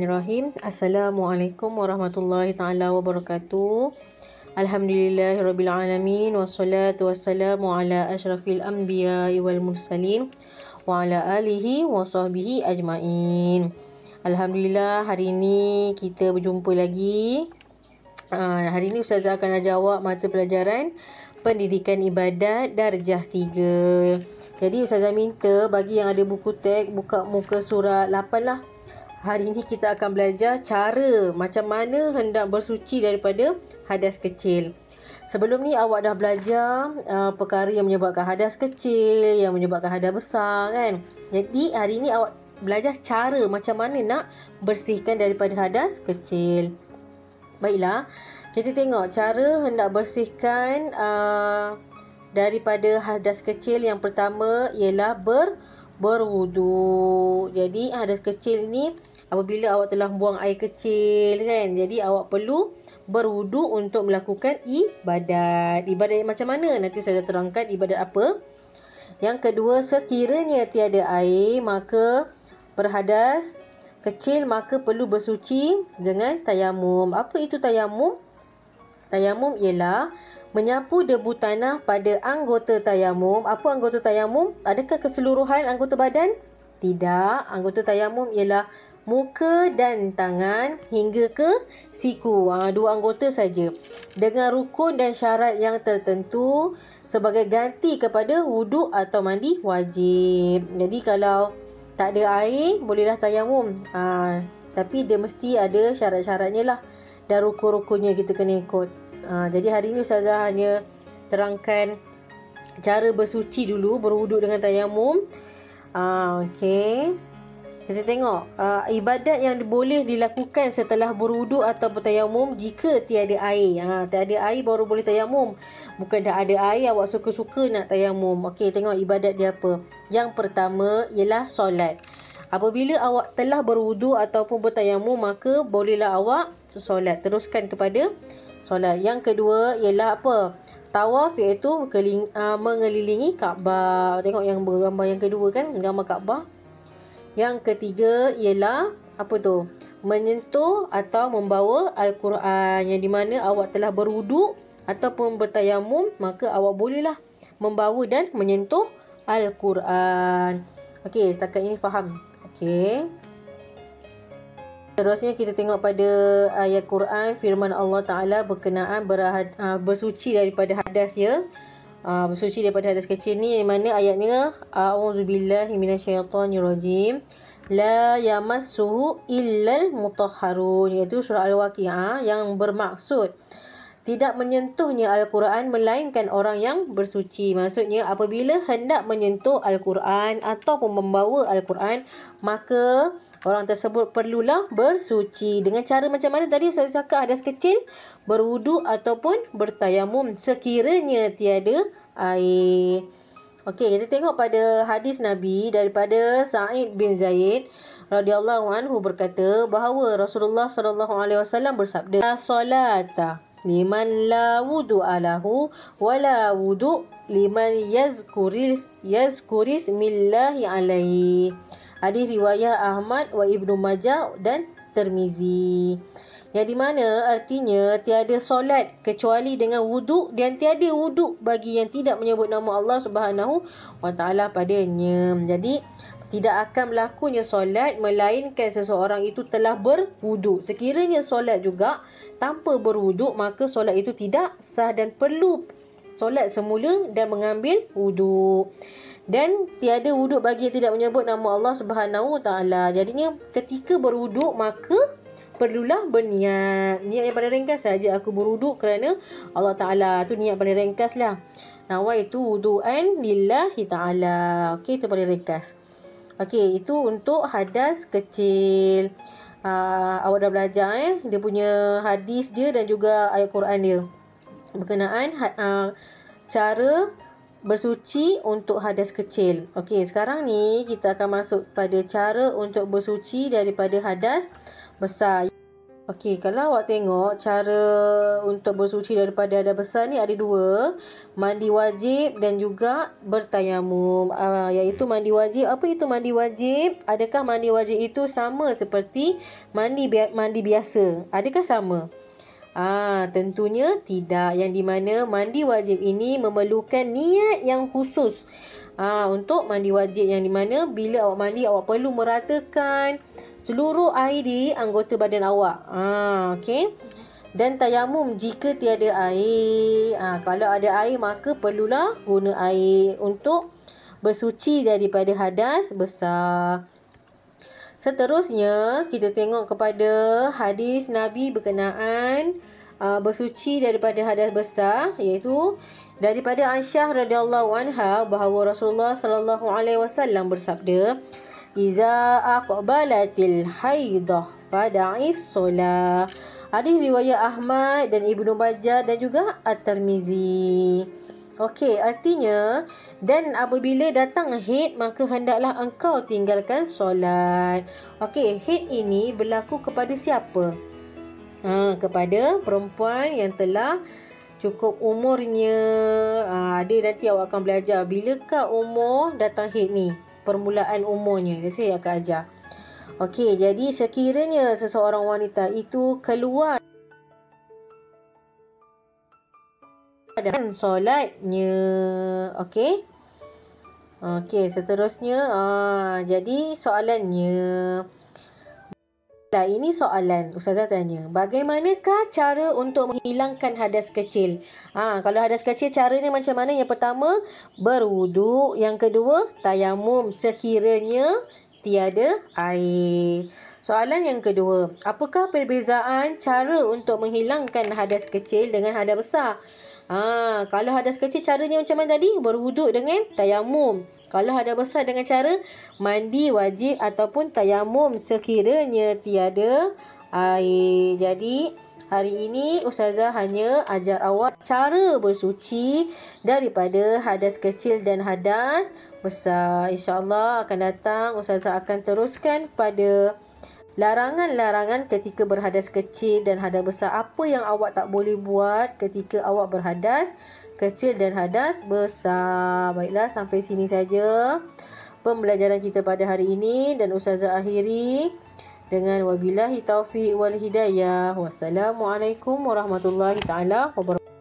Bismillahirrahmanirrahim. Assalamualaikum warahmatullahi taala wabarakatuh. Alhamdulillahirabbil alamin wassalatu wassalamu ala asyrafil anbiya'i wal mursalin wa ala alihi wa sahbihi ajmain. Alhamdulillah, hari ini kita berjumpa lagi. Hari ini Ustazah akan jawab mata pelajaran Pendidikan Ibadat Darjah 3. Jadi Ustazah minta bagi yang ada buku teks buka muka surat 8 lah. Hari ini kita akan belajar cara macam mana hendak bersuci daripada hadas kecil. Sebelum ni awak dah belajar perkara yang menyebabkan hadas kecil, yang menyebabkan hadas besar kan. Jadi hari ini awak belajar cara macam mana nak bersihkan daripada hadas kecil. Baiklah, kita tengok cara hendak bersihkan daripada hadas kecil. Yang pertama ialah berwudu. Jadi hadas kecil ni apabila awak telah buang air kecil kan, jadi awak perlu berwudu untuk melakukan ibadat. Ibadat yang macam mana? Nanti saya terangkan ibadat apa. Yang kedua, sekiranya tiada air maka berhadas kecil maka perlu bersuci dengan tayamum. Apa itu tayamum? Tayamum ialah menyapu debu tanah pada anggota tayamum. Apa anggota tayamum? Adakah keseluruhan anggota badan? Tidak. Anggota tayamum ialah muka dan tangan hingga ke siku. Dua anggota saja. Dengan rukun dan syarat yang tertentu sebagai ganti kepada wuduk atau mandi wajib. Jadi kalau tak ada air, bolehlah tayamum. Tapi dia mesti ada syarat-syaratnya lah. Dan rukun-rukunnya kita kena ikut. Jadi hari ini Ustazah hanya terangkan cara bersuci dulu, berwuduk dengan tayamum. Okey. Kita tengok ibadat yang boleh dilakukan setelah berwuduk atau bertayamum jika tiada air. Tiada air baru boleh tayamum. Bukan dah ada air awak suka-suka nak tayamum. Okey, tengok ibadat dia apa. Yang pertama ialah solat. Apabila awak telah berwuduk ataupun bertayamum maka bolehlah awak solat. Teruskan kepada solat. Yang kedua ialah apa? Tawaf, iaitu mengelilingi Kaabah. Tengok yang bergambar yang kedua kan, gambar Kaabah. Yang ketiga ialah apa tu? Menyentuh atau membawa Al-Quran, yang di mana awak telah berwuduk ataupun bertayamum maka awak bolehlah membawa dan menyentuh Al-Quran. Okey, setakat ini faham. Okey. Terusnya kita tengok pada ayat Quran, firman Allah Ta'ala berkenaan bersuci daripada hadas ya. Bersuci daripada hadas kecil ni, yang mana ayatnya a'udzubillahi minasyaitonirrajim, la yamassuhu illal mutahharun, iaitu surah Al-Waqiah, yang bermaksud tidak menyentuhnya Al-Quran melainkan orang yang bersuci. Maksudnya apabila hendak menyentuh Al-Quran ataupun membawa Al-Quran maka orang tersebut perlulah bersuci. Dengan cara macam mana tadi saya cakap? Hadas kecil, berwuduk ataupun bertayamum sekiranya tiada air. Okey, kita tengok pada hadis Nabi daripada Sa'id bin Zaid radhiyallahu anhu berkata bahawa Rasulullah sallallahu alaihi wasallam bersabda, "La salata liman la wudu'a lahu wa la wudu' liman yazkuris millahi alaihi." Hadis riwayat Ahmad wa Ibnu Majah dan Tirmizi. Yang di mana artinya tiada solat kecuali dengan wuduk, dan tiada wuduk bagi yang tidak menyebut nama Allah Subhanahu wa taala padanya. Jadi tidak akan berlakunya solat melainkan seseorang itu telah berwuduk. Sekiranya solat juga tanpa berwuduk maka solat itu tidak sah dan perlu solat semula dan mengambil wuduk. Dan tiada wuduk bagi yang tidak menyebut nama Allah Subhanahu wa taala. Jadinya ketika berwuduk maka perlulah berniat. Niat yang paling ringkas saja, aku berwuduk kerana Allah Taala. Tu niat paling ringkas lah. Nawaitu wudu'an lillahi ta'ala. Okey, itu paling ringkas. Okey, itu untuk hadas kecil. Awak dah belajar dia punya hadis dia dan juga ayat Quran dia berkenaan cara bersuci untuk hadas kecil. Okey, sekarang ni kita akan masuk pada cara untuk bersuci daripada hadas besar. Okey, kalau awak tengok cara untuk bersuci daripada hadas besar ni ada dua. Mandi wajib dan juga bertayamum. Iaitu mandi wajib. Apa itu mandi wajib? Adakah mandi wajib itu sama seperti mandi biasa? Adakah sama? Tentunya tidak. Yang di mana mandi wajib ini memerlukan niat yang khusus. Untuk mandi wajib yang di mana bila awak mandi awak perlu meratakan seluruh air di anggota badan awak. Okey. Dan tayamum jika tiada air. Kalau ada air maka perlulah guna air untuk bersuci daripada hadas besar. Seterusnya, kita tengok kepada hadis Nabi berkenaan bersuci daripada hadas besar, iaitu daripada Aisyah radhiyallahu anha bahawa Rasulullah sallallahu alaihi wasallam bersabda, "Iza aqbalatil haidah fada'is solah." Hadis riwayat Ahmad dan Ibnu Majah dan juga At-Tirmizi. Okey, artinya dan apabila datang haid maka hendaklah engkau tinggalkan solat. Okey, haid ini berlaku kepada siapa? Kepada perempuan yang telah cukup umurnya. Ada nanti awak akan belajar bilakah umur datang haid ni, permulaan umurnya. Jadi saya akan ajar. Okey, jadi sekiranya seseorang wanita itu keluar dengan solatnya. Okey. Okey, seterusnya jadi soalannya. Ini soalan Ustazah tanya, bagaimanakah cara untuk menghilangkan hadas kecil? Kalau hadas kecil caranya macam mana? Yang pertama, berwuduk. Yang kedua, tayamum sekiranya tiada air. Soalan yang kedua, apakah perbezaan cara untuk menghilangkan hadas kecil dengan hadas besar? Kalau hadas kecil caranya macam mana tadi? Berwuduk dengan tayamum. Kalau hadas besar dengan cara mandi wajib ataupun tayamum sekiranya tiada air. Jadi hari ini Ustazah hanya ajar awak cara bersuci daripada hadas kecil dan hadas besar. InsyaAllah akan datang Ustazah akan teruskan pada larangan-larangan ketika berhadas kecil dan hadas besar. Apa yang awak tak boleh buat ketika awak berhadas kecil dan hadas besar. Baiklah, sampai sini saja pembelajaran kita pada hari ini dan Ustazah akhiri dengan wabillahi taufiq wal hidayah. Wassalamualaikum warahmatullahi taala wabarakatuh.